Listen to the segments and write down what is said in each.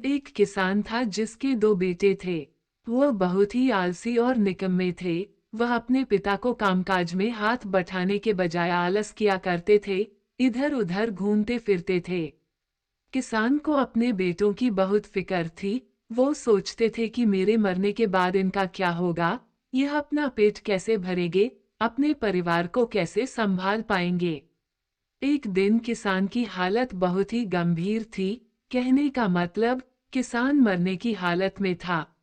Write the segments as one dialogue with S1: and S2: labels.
S1: एक किसान था जिसके दो बेटे थे। वह बहुत ही आलसी और निकम्मे थे। वह अपने पिता को कामकाज में हाथ बटाने के बजाय आलस किया करते थे, इधर उधर घूमते फिरते थे। किसान को अपने बेटों की बहुत फिक्र थी। वो सोचते थे कि मेरे मरने के बाद इनका क्या होगा, यह अपना पेट कैसे भरेंगे, अपने परिवार को कैसे संभाल पाएंगे। एक दिन किसान की हालत बहुत ही गंभीर थी। कहने का मतलब, किसान मरने की हालत में था।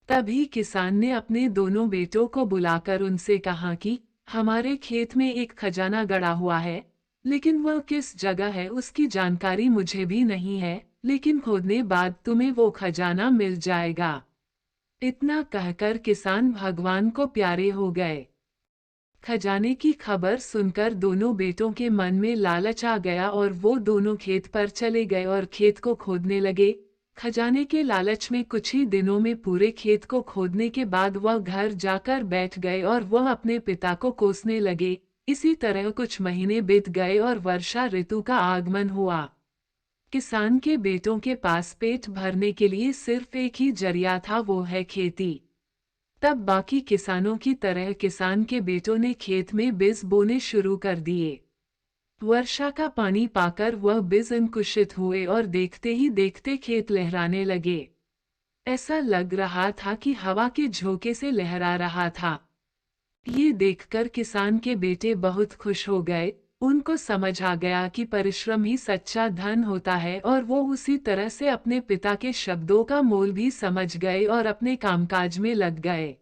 S1: तभी किसान ने अपने दोनों बेटों को बुलाकर उनसे कहा कि हमारे खेत में एक खजाना गड़ा हुआ है, लेकिन वह किस जगह है उसकी जानकारी मुझे भी नहीं है, लेकिन खोदने बाद तुम्हें वो खजाना मिल जाएगा। इतना कहकर किसान भगवान को प्यारे हो गए। खजाने की खबर सुनकर दोनों बेटों के मन में लालच आ गया और वो दोनों खेत पर चले गए और खेत को खोदने लगे। खजाने के लालच में कुछ ही दिनों में पूरे खेत को खोदने के बाद वह घर जाकर बैठ गए और वह अपने पिता को कोसने लगे। इसी तरह कुछ महीने बीत गए और वर्षा ऋतु का आगमन हुआ। किसान के बेटों के पास पेट भरने के लिए सिर्फ एक ही जरिया था, वो है खेती। तब बाकी किसानों की तरह किसान के बेटों ने खेत में बीज बोने शुरू कर दिए। वर्षा का पानी पाकर वह बीज अंकुशित हुए और देखते ही देखते खेत लहराने लगे। ऐसा लग रहा था कि हवा के झोंके से लहरा रहा था। ये देखकर किसान के बेटे बहुत खुश हो गए। उनको समझ आ गया कि परिश्रम ही सच्चा धन होता है और वो उसी तरह से अपने पिता के शब्दों का मोल भी समझ गए और अपने कामकाज में लग गए।